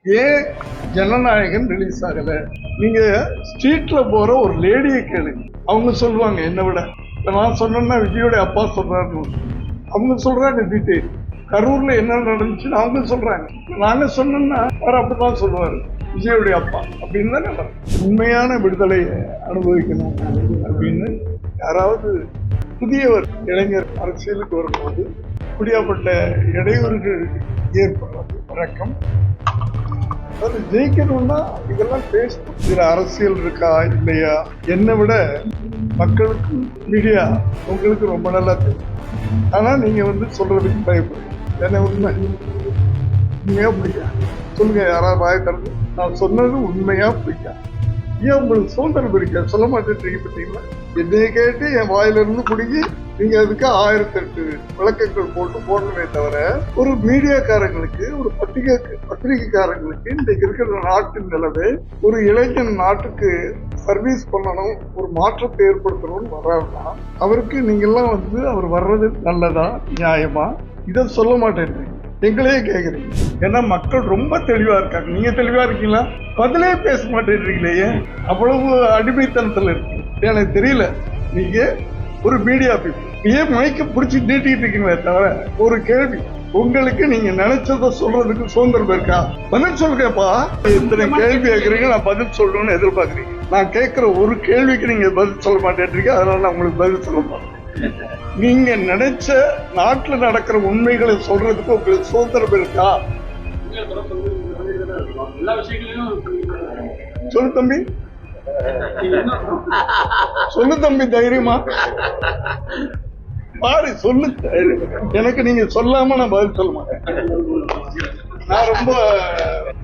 ஏன் ஜனநாயகன் ரிலீஸ் ஆகல? நீங்க ஸ்ட்ரீட்ல போற ஒரு லேடியை கேளுங்க, அவங்க சொல்லுவாங்க. என்னை விட நான் சொன்னேன்னா விஜயோட அப்பா சொல்றாரு, அவங்க சொல்றாங்க டீட்டெயில். கரூர்ல என்ன நடந்துச்சுன்னு அவங்க சொல்றாங்க. நாங்க சொன்னோம்னா அவர் அப்படிதான் சொல்லுவாரு, விஜயோடைய அப்பா அப்படின்னு தான் நம்புறேன். உண்மையான விடுதலையை அனுபவிக்கணும் அப்படின்னு யாராவது புதியவர் இளைஞர் அரசியலுக்கு வரும்போது இப்படியாப்பட்ட இடையூறுகள் ஏற்படுறது வழக்கம். அது ஜெயிக்கணும்னா இதெல்லாம் பேசணும். இதுல அரசியல் இருக்கா இல்லையா, என்னை விட மக்களுக்கு மீடியா உங்களுக்கு ரொம்ப நல்லா தெரியும். ஆனா நீங்க சொல்றதுக்கு பயப்படுங்க. என்ன உண்மை? உண்மையா பிடிக்காது சொல்லுங்க, யாராவது வாய திறந்து நான் சொன்னது உண்மையா பிடிக்காது. ஏன் உங்களுக்கு சுதந்திரம் பிடிக்காது சொல்ல மாட்டேன்றீங்க? பார்த்தீங்களா, என்னைய கேட்டு என் வாயிலிருந்து பிடிங்கி நீங்க அதுக்கு 1008 விளக்கங்கள் போட்டு போடணுமே தவிர, ஒரு மீடியாக்காரங்களுக்கு, ஒரு பத்திரிகைக்காரங்களுக்கு இன்றைக்கு இருக்கிற நாட்டின் நிலவே, ஒரு இளைஞன் நாட்டுக்கு சர்வீஸ் பண்ணணும், ஒரு மாற்றத்தை ஏற்படுத்தணும்னு வர்றாருன்னா அவருக்கு நீங்கெல்லாம் அவர் வர்றது நல்லதா நியாயமா? இதை சொல்ல மாட்டேன்றீங்க, எங்களையே கேக்குறீங்க. ஏன்னா மக்கள் ரொம்ப தெளிவா இருக்காங்க. நீங்க தெளிவா இருக்கீங்களா? பதிலே பேச மாட்டேன்றீங்களே, அவ்வளவு அடிமைத்தனத்துல இருக்கு. எனக்கு தெரியல, நீங்க ஒரு மீடியா பீப்புள் ஏன் மைக்க பிடிச்சி நீட்டிட்டு இருக்கீங்களே தவிர, ஒரு கேள்வி, உங்களுக்கு நீங்க நினைச்சத சொல்றதுக்கு சுதந்திரம் இருக்கா? பதில் சொல்லுங்கப்பா. இத்தனை கேள்வி கேட்கறீங்க, நான் பதில் சொல்லணும்னு எதிர்பார்க்குறீங்க. நான் கேட்கிற ஒரு கேள்விக்கு நீங்க பதில் சொல்ல மாட்டேன்றீங்க, அதனால நான் உங்களுக்கு பதில் சொல்ல மாட்டேன். நீங்க நினைச்ச நாட்டுல நடக்கிற உண்மைகளை சொல்றதுக்கு உங்களுக்கு சுதந்திரம் இருக்கா? சொல்லு தம்பி, சொல்லு தம்பி, தைரியமா பாரு, சொல்லு. எனக்கு நீங்க சொல்லாம நான் பதில் சொல்ல மாட்டேன். நான் ரொம்ப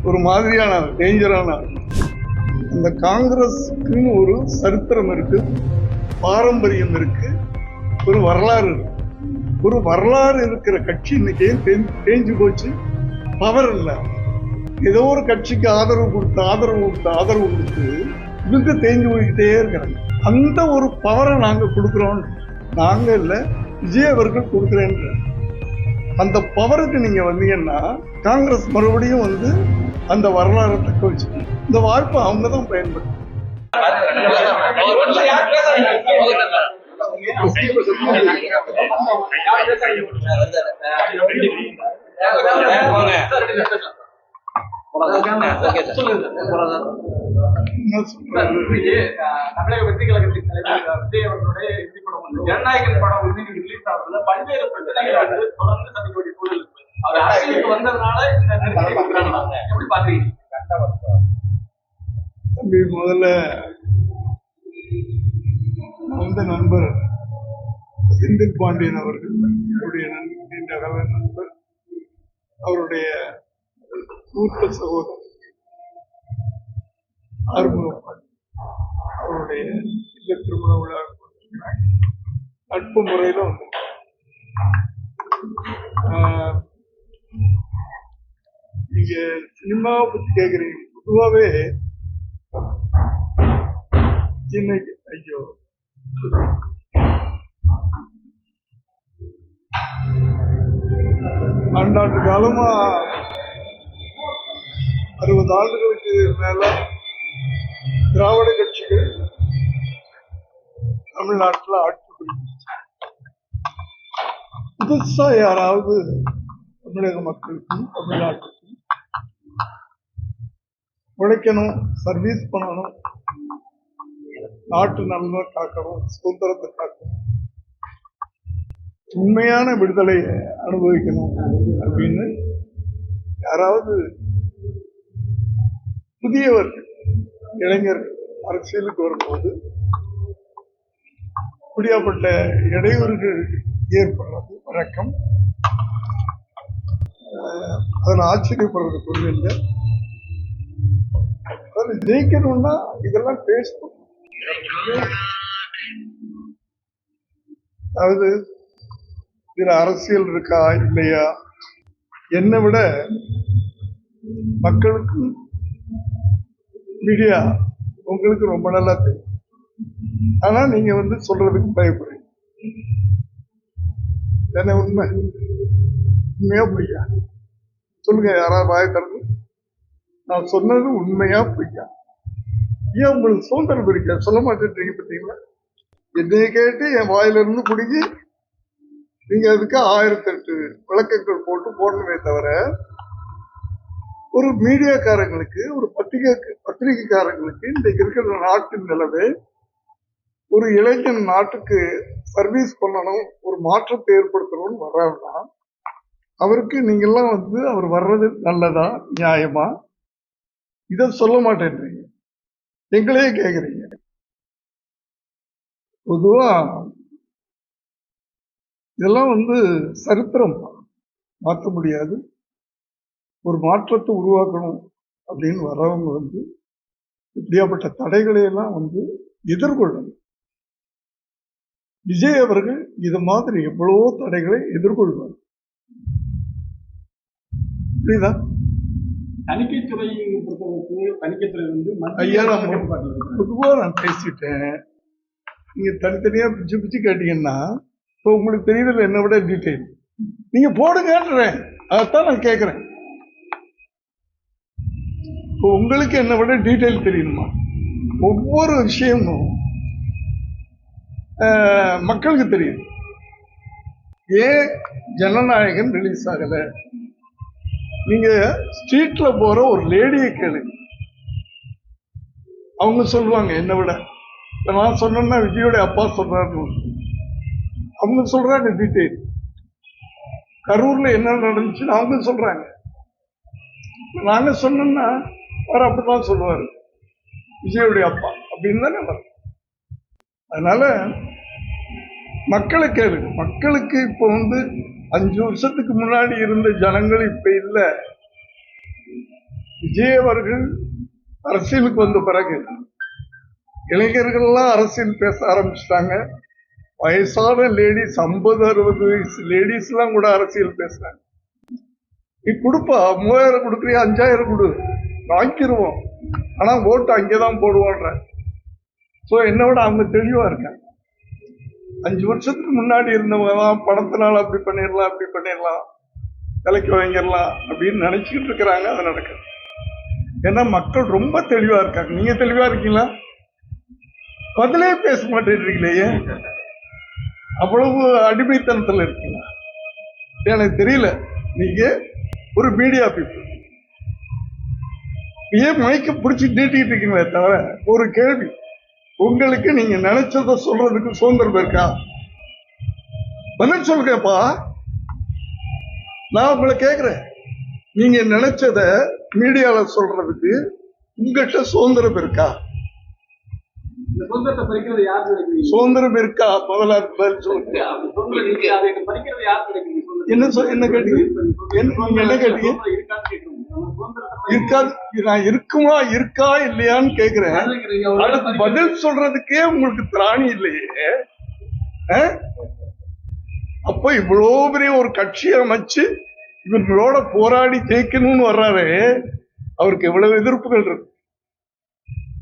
ஒரு மாதிரியான டேஞ்சரான. அந்த காங்கிரஸுக்குன்னு ஒரு சரித்திரம் இருக்கு, பாரம்பரியம் இருக்கு, ஒரு வரலாறு இருக்கு. ஒரு வரலாறு இருக்கிற கட்சி இன்னைக்கு தேஞ்சு போச்சு. பவர் இல்ல. ஏதோ ஒரு கட்சிக்கு ஆதரவு கொடுத்து இவங்க தேஞ்சு போய்கிட்டே இருக்கிறாங்க. அந்த ஒரு பவரை நாங்க கொடுக்கிறோம். நாங்க இல்ல, விஜய் அவர்கள் கொடுக்கிறேன். அந்த பவருக்கு நீங்க வந்தீங்கன்னா காங்கிரஸ் மறுபடியும் அந்த வரலாறு தக்க வச்சுக்கணும். இந்த வாய்ப்பை அவங்க தான் பயன்படுத்த. தமிழக வெற்றி கழகத்தின் தலைவர் விஜய் அவர்களுடைய இறுதி படம் ஜனநாயகன் படம் ரிலீஸ் ஆகுதுல பல்வேறு பிரச்சனைகள் தொடர்ந்து சந்திக்கக்கூடிய சூழல் இருக்கு. அவர் அரசியலுக்கு வந்ததுனால எப்படி பாக்குறீங்க? தம்பி, முதல்ல அந்த நண்பர் செந்தில் பாண்டியன் அவர்கள், அவருடைய நீண்ட கால நண்பர், அவருடைய மூத்த சகோதரர் ஆறுமுகப்பாண்டி, அவருடைய இந்த திருமண விழா நட்பு முறையில நீங்க சினிமாவை பத்தி கேக்குறீங்க. பொதுவாவே இன்னைக்கு ஐயோ ஆண்டாண்டு காலமா 60 ஆண்டுகளுக்கு மேல திராவிட கட்சிகள் தமிழ்நாட்டில் ஆட்சி புரிஞ்சிச்சு. புதுசா யாராவது தமிழக மக்களுக்கும் தமிழ்நாட்டுக்கும் உழைக்கணும், சர்வீஸ் பண்ணணும், நாட்டு நலனை காக்கணும், சுதந்திரத்தை காக்கணும், உண்மையான விடுதலையை அனுபவிக்கணும் அப்படின்னு யாராவது புதியவர்கள் இளைஞர்கள் அரசியலுக்கு வரும்போது இப்படியாப்பட்ட இடையூறுகள் ஏற்படுறது வழக்கம். அதில் ஆச்சரியப்படுறது பொருள் இல்லை. அதில் ஜெயிக்கணும்னா இதெல்லாம் பேசணும். அதாவது இதுல அரசியல் இருக்கா இல்லையா, என்னை விட மக்களுக்கு மீடியா உங்களுக்கு ரொம்ப நல்லா தெரியும். ஆனா நீங்க சொல்றதுக்கு பயப்படுறீங்க. என்ன உண்மை? உண்மையா பிடிக்காது சொல்லுங்க, யாராவது வாய திறந்து நான் சொன்னது உண்மையா பொய்யா? ஏன் உங்களுக்கு சுதந்திரம் இருக்க சொல்ல மாட்டேன்றீங்க பார்த்தீங்களா? என்னைய கேட்டு என் வாயிலிருந்து குடிக்கி நீங்க அதுக்கு 1008 விளக்கங்கள் போட்டு போடணுமே தவிர, ஒரு மீடியாக்காரங்களுக்கு, ஒரு பத்திரிகைக்காரங்களுக்கு இன்றைக்கு இருக்கிற நாட்டின் நிலவு, ஒரு இளைஞன் நாட்டுக்கு சர்வீஸ் பண்ணணும், ஒரு மாற்றத்தை ஏற்படுத்தணும்னு வர்றாருன்னா அவருக்கு நீங்கெல்லாம் அவர் வர்றது நல்லதா நியாயமா? இத சொல்ல மாட்டேன்றீங்க, எங்களையே கேக்குறீங்க. பொதுவா இதெல்லாம் சரித்திரம் மாற்ற முடியாது. ஒரு மாற்றத்தை உருவாக்கணும் அப்படின்னு வர்றவங்க இப்படியாப்பட்ட தடைகளை எல்லாம் எதிர்கொள்ளணும். விஜய் அவர்கள் இது மாதிரி எவ்வளவோ தடைகளை எதிர்கொள்வார். புரியுதா? தணிக்கைத்துறை பொறுத்தவரைக்கு தணிக்கைத்துறை ஐயா, பொதுவா நான் பேசிட்டேன். நீங்க தனித்தனியா பிச்சு பிச்சு கேட்டீங்கன்னா இப்போ உங்களுக்கு தெரியுதுல என்ன விட டீட்டெயில் நீங்க போடுங்கன்றேன். அதைத்தான் நான் கேட்கிறேன். இப்போ உங்களுக்கு என்ன விட டீட்டெயில் தெரியணுமா? ஒவ்வொரு விஷயமும் மக்களுக்கு தெரியும். ஏன் ஜனநாயகன் ரிலீஸ் ஆகல? நீங்க ஸ்ட்ரீட்ல போற ஒரு லேடியை கேளுங்க, அவங்க சொல்லுவாங்க என்ன விட. நான் சொன்னா விஜயோட அப்பா சொல்றாரு, அவங்க சொல்றாங்க டீட்டெயில். கரூர்ல என்ன நடந்துச்சுன்னு அவங்க சொல்றாங்க. நாங்க சொன்னோம்னா அவர் அப்படிதான் சொல்லுவாரு, விஜயோடைய அப்பா அப்படின்னு தானே வரும். அதனால மக்களை கேளுங்க. மக்களுக்கு இப்போ 5 வருஷத்துக்கு முன்னாடி இருந்த ஜனங்கள் இப்ப இல்ல. விஜய் அவர்கள் அரசியலுக்கு வந்த பிறகு இளைஞர்கள்லாம் அரசியல் பேச ஆரம்பிச்சுட்டாங்க. வயசான லேடிஸ் 50-60 வயசு லேடிஸ் எல்லாம் கூட அரசியல் பேசுறாங்க. நீ கொடுப்பா, 3000 கொடுக்குறியா, 5000 கொடு, வாங்கிடுவோம், ஆனா ஓட்டு அங்கேதான் போடுவோன்ற. சோ என்ன விட அவங்க தெளிவா இருக்காங்க. 5 வருஷத்துக்கு முன்னாடி இருந்தவங்க தான் பணத்தினால அப்படி பண்ணிடலாம், அப்படி பண்ணிடலாம், விலைக்கு வாங்கிடலாம் அப்படின்னு நினைச்சுக்கிட்டு இருக்கிறாங்க. அது நடக்குது. ஏன்னா மக்கள் ரொம்ப தெளிவா இருக்காங்க. நீங்க தெளிவா இருக்கீங்களா? பதிலே பேச மாட்டேன்றீங்களே, அவ்வளவு அடிமைத்தனத்துல இருக்கீங்களா? எனக்கு தெரியல. நீங்க ஒரு மீடியா பீப்புள், ஏன் மைக்க பிடிச்சி நீட்டிட்டு இருக்கீங்களே தவிர, ஒரு கேள்வி, உங்களுக்கு நீங்க நினைச்சத சொல்றதுக்கு சுதந்திரம் இருக்கா? பதில் சொல்லுங்கப்பா. நான் உங்களை கேட்கிறேன், நீங்க நினைச்சத மீடியால சொல்றதுக்கு உங்ககிட்ட சுதந்திரம் இருக்கா? சுதந்திரம் இருக்கா? முதல்ல பதில் சொல்லுங்க. என்ன கேட்டீங்க? என்ன கேட்டீங்க? நான் இருக்குமா இருக்கா இல்லையான்னு கேக்குறேன். அதுக்கு பதில் சொல்றதுக்கே உங்களுக்கு திராணி இல்லையே. அப்ப இவ்வளவு பெரிய ஒரு கட்சி அமைச்சு இவங்களோட போராடி ஜெயிக்கணும்னு வர்றாரு, அவருக்கு எவ்வளவு எதிர்ப்புகள் இருக்கு.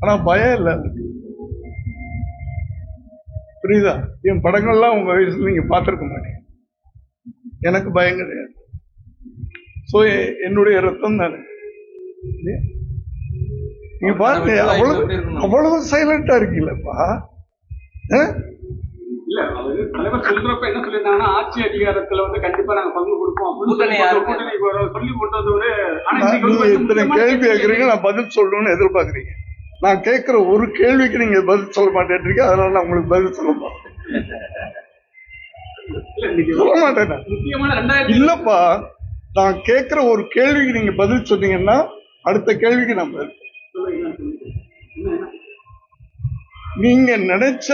ஆனா பயம் இல்ல. புரியுதா? என் படங்கள்லாம் உங்க வயசுல நீங்க பார்த்திருக்க மாட்டீங்க. எனக்கு பயம் கிடையாது. சோ என்னுடைய ரத்தம் தானே. நீங்க பாருங்க, அவ்வளவு சைலண்டா இருக்கீங்களப்பா. இல்ல, தலைவர் சொல்றப்ப என்ன சொல்லிருந்தாங்கன்னா, ஆட்சி அதிகாரத்துல கண்டிப்பா நாங்க பங்கு கொடுப்போம் சொல்லி போட்டதோட. நீங்க இத்தனை கேள்வி கேட்கறீங்க, நான் பதில் சொல்லணும்னு எதிர்பார்க்கறீங்க. நான் கேட்கிற ஒரு கேள்விக்கு நீங்க பதில் சொல்ல மாட்டேன்றீங்க. அதனால நான் உங்களுக்கு பதில் சொல்ல மாட்டேன். இல்லப்பா, நான் கேட்கிற ஒரு கேள்விக்கு நீங்க பதில் சொன்னீங்கன்னா அடுத்த கேள்விக்கு நான் பதில். நீங்க நினைச்ச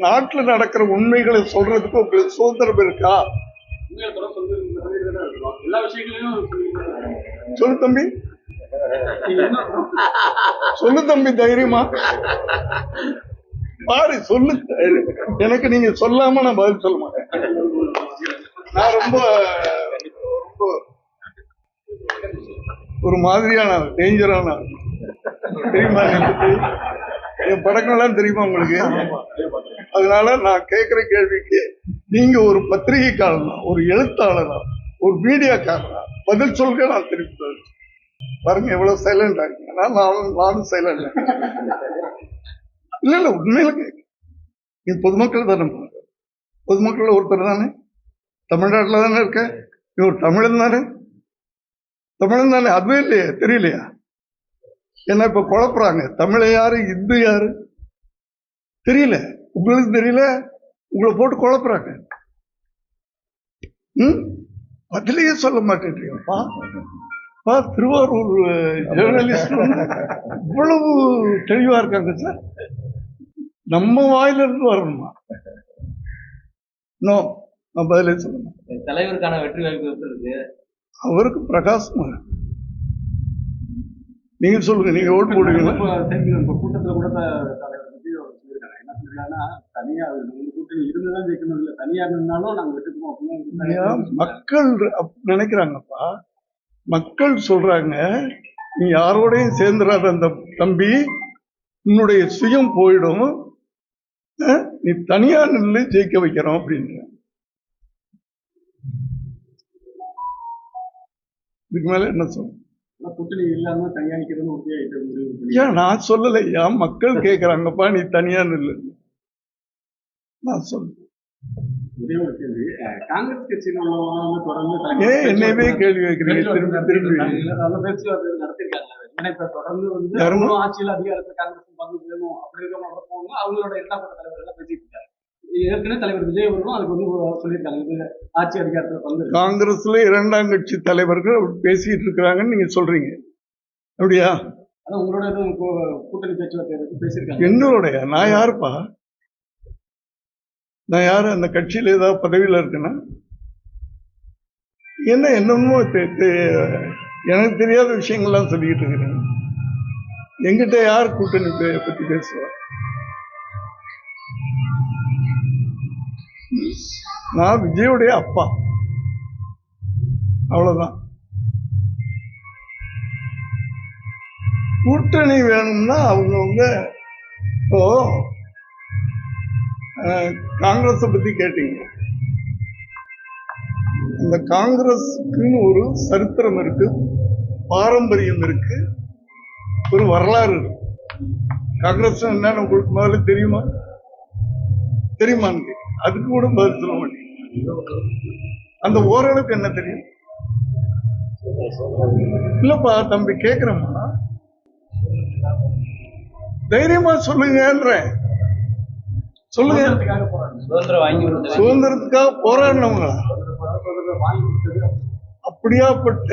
நாட்டுல நடக்கிற உண்மைகளை சொல்றதுக்கு உங்களுக்கு சுதந்திரம் இருக்கா? சொல்லு தம்பி, சொல்லு தம்பி, தைரியமா பாரு, சொல்லு. எனக்கு நீங்க சொல்லாம நான் பதில் சொல்ல மாட்டேன். நான் ரொம்ப ஒரு மாதிரியான டேஞ்சரான தெரியுமா? என் படங்கள்லாம் தெரியுமா உங்களுக்கு? அதனால நான் கேட்கிற கேள்விக்கு நீங்க ஒரு பத்திரிகைக்காரனா, ஒரு எழுத்தாளரா, ஒரு மீடியாக்காரனா பதில் சொல்க. நான் திருப்பி பாருங்க எவ்வளவு சைலண்டா இருக்கு. நானும் சைலண்ட். இல்ல உண்மையில நீ பொதுமக்கள் தானே, பொதுமக்கள் ஒருத்தர் தானே, தமிழ்நாட்டில் தானே இருக்க, நீ ஒரு தமிழன் தானே, தமிழன் தானே, அதுவே இல்லையா, தெரியலையா? என்ன இப்ப குழப்புறாங்க, தமிழ யாரு இந்து யாரு தெரியல, உங்களுக்கு தெரியல, உங்களை போட்டு குழப்புறாங்க. பதிலையே சொல்ல மாட்டேன்றீங்கப்பா. திருவாரூர் ஜேர்னலிஸ்ட் இவ்வளவு தெளிவா இருக்காங்க சார். நம்ம வாயில இருந்து வரணுமா? நோ, நான் பதிலே சொல்லணும். தலைவருக்கான வெற்றி வாய்ப்பு இருக்கு அவருக்கு. பிரகாசமா நீங்க சொல்லுங்க, நீங்க ஓட்டு போடுவீங்களா? கூட்டத்துல கூட தலைவர் விஜய் அவர் சொல்லியிருக்காங்க. என்ன சொல்லிருக்காங்கன்னா, தனியா கூட்டணி இருந்துதான் ஜெயிக்கணும், இல்ல தனியா இருந்தாலும் நாங்க வெட்டுக்குவோம் அப்படின்னு மக்கள் நினைக்கிறாங்கப்பா. மக்கள் சொல்றாங்க, நீ யாரோடையும் சேர்ந்துடாத அந்த தம்பி, உன்னுடைய சுயம் போயிடும், நீ தனியா நின்று ஜெயிக்க வைக்கிறோம் அப்படின்ற. இதுக்கு மேல என்ன சொல்ல? கூட்டணி இல்லாம தனியா நிக்கிறது ஏன் நான் சொல்லலையா, மக்கள் கேட்கறாங்கப்பா, நீ தனியா நில்லு நான் சொல்ல. ஒரே ஒரு கேள்வி, காங்கிரஸ் கட்சியில உள்ளவங்க தொடர்ந்து என்னவே கேள்வி வைக்கிறீங்க திரும்பி திரும்பி? பேச்சுவார்த்தை நடத்திருக்காங்க. தொடர்ந்து வந்து ஆட்சியில் அதிகாரத்தை காங்கிரஸ் பங்கு வேணும் அப்படிங்கிற மாதிரி போகணும், அவங்களோட இரண்டாம் கட்ட தலைவர்கள் எல்லாம் பேசிட்டு இருக்காங்க. ஏற்கனவே தலைவர் விஜய் அவர்களும் அதுக்கு வந்து சொல்லியிருக்காங்க, ஆட்சி அதிகாரத்துல பங்கு. காங்கிரஸ்ல இரண்டாம் கட்சி தலைவர்கள் பேசிட்டு இருக்கிறாங்கன்னு நீங்க சொல்றீங்க, அப்படியா? அதான் உங்களோட கூட்டணி பேச்சுவார்த்தை பேசியிருக்காங்க. என்னோடைய நான் யாருப்பா? நான் யாரு? அந்த கட்சியில ஏதாவது பதவியில இருக்குன்னா என்ன என்னமோ எனக்கு தெரியாத விஷயங்கள்லாம் சொல்லிக்கிட்டு இருக்கிறேன். எங்கிட்ட யார் கூட்டணி பத்தி பேசுவா? நான் விஜயோடைய அப்பா, அவ்வளவுதான். கூட்டணி வேணும்னா அவங்கவுங்க. இப்போ காங்கிரஸை பத்தி கேட்டீங்க, அந்த காங்கிரஸுக்குன்னு ஒரு சரித்திரம் இருக்கு, பாரம்பரியம் இருக்கு, ஒரு வரலாறு இருக்கு. காங்கிரஸ் என்னன்னு உங்களுக்கு முதல்ல தெரியுமா? தெரியுமான்னு அதுக்கு கூட பதில் சொல்ல மாட்டேங்க. அந்த ஓரளவுக்கு என்ன தெரியும்? இல்லப்பா தம்பி, கேக்குறேம்மா, தைரியமா சொல்லுங்கன்ற. சொல்லுங்க. சுதந்திரத்துக்காக போராடினவங்க, அப்படியாப்பட்ட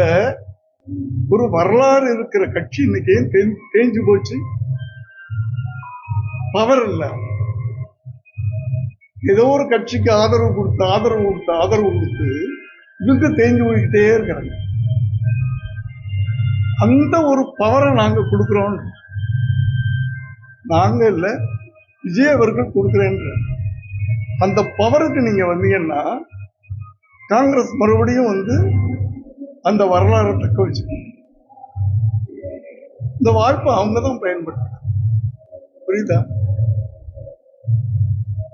ஒரு வரலாறு இருக்கிற கட்சி இன்னைக்கு தேஞ்சு போச்சு. பவர் இல்ல. ஏதோ ஒரு கட்சிக்கு ஆதரவு கொடுத்து இதுக்கு தேஞ்சு போய்கிட்டே இருக்கிறாங்க. அந்த ஒரு பவரை நாங்க கொடுக்கிறோம். நாங்க இல்ல, விஜய் அவர்கள் கொடுக்கிறேன்ற அந்த பவருக்கு நீங்க வந்தீங்கன்னா காங்கிரஸ் மறுபடியும் வந்து அந்த வரலாறு தக்க வச்சுக்கணும். இந்த வாய்ப்பை அவங்கதான் பயன்படுத்த. புரியுதா?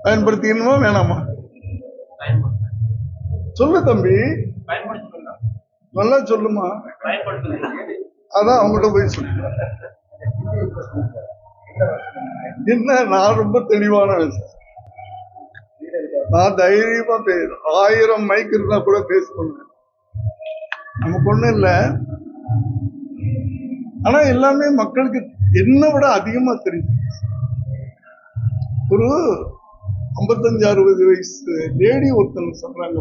பயன்படுத்திக்கணுமா வேணாமா? சொல்லு தம்பி, நல்லா சொல்லுமா. அதான் அவங்ககிட்ட போய் சொல்லு. என்ன, நான் ரொம்ப தெளிவான விஷயம். நான் தைரியமா பேச 1000 மைக் இருந்தா கூட பேசுவேன். நமக்கு ஒண்ணும் இல்ல. ஆனா எல்லாமே மக்களுக்கு என்னை விட அதிகமா தெரிஞ்சு. ஒரு 55-60 வயசு லேடி ஒருத்தன் சொல்றாங்க,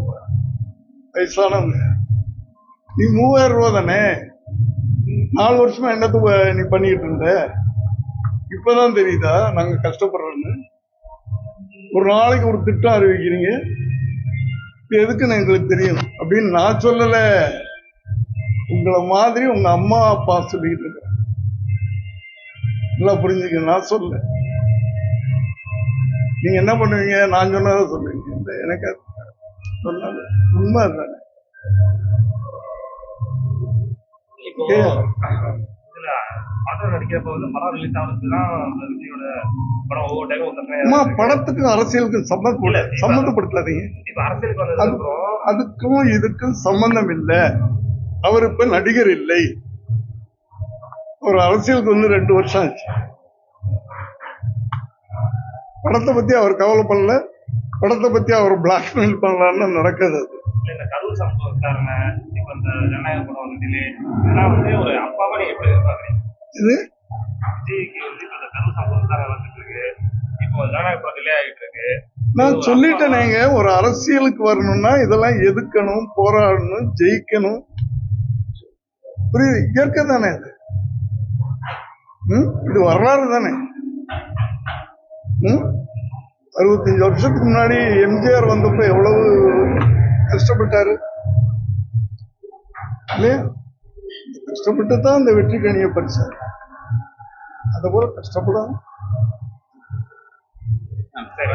வயசானவங்க, நீ 3000 ரூபா தானே 4 வருஷமா என்னத்து நீ பண்ணிட்டு இருந்த, இப்பதான் தெரியுதா நாங்க கஷ்டப்படுறோன்னு? ஒரு நாளைக்கு ஒரு திட்டம் அறிவிக்கிறீங்க, எதுக்குன்னு எங்களுக்கு தெரியும் அப்படின்னு நான் சொல்லல. உங்களை மாதிரி உங்க அம்மா அப்பா சொல்லிட்டு இருக்க. நல்லா புரிஞ்சுக்க, நான் சொல்ல. நீங்க என்ன பண்ணுவீங்க? நான் சொன்னதை சொல்லுவீங்க. எனக்கு சொன்னது உண்மை தானே. படத்துக்கும் அரசியலுக்கும் சம்பந்தப்படுத்தாதீங்க. அதுக்கும் இதுக்கும் சம்பந்தம் இல்லை. அவர் இப்ப நடிகர் இல்லை. ஒரு அரசியலுக்கு வந்து 2 வருஷம் ஆச்சு. படத்தை பத்தி அவர் கவலைப்படல, படத்தை பத்தி அவர் பிளாக்மெயில் பண்ணலான்னு நடக்குது. இந்த கரூர் சம்பவம் விசாரணை, இப்ப இந்த ஜனநாயக படம் வந்து இதெல்லாம் வந்து ஒரு அப்பாவா நீங்க எப்படி எதிர்பார்க்குறீங்க? இது விஜய்க்கு வந்து இப்ப இந்த கரூர் சம்பவம் விசாரணை வந்துட்டு இருக்கு, இப்போ ஜனநாயக படம் டிலே ஆகிட்டு இருக்கு. நான் சொல்லிட்டேனேங்க, ஒரு அரசியலுக்கு வரணும்னா இதெல்லாம் எதுக்கணும், போராடணும், ஜெயிக்கணும். புரியுது? இயற்கை தானே இது. இது வரலாறு தானே. 65 வருஷத்துக்கு முன்னாடி எம்ஜிஆர் வந்தப்ப எவ்வளவு கஷ்டப்பட்டாரு இல்லையா? கஷ்டப்பட்டு தான் இந்த வெற்றி கனியை பறிச்சாரு. அதை போல கஷ்டப்படாம சரி,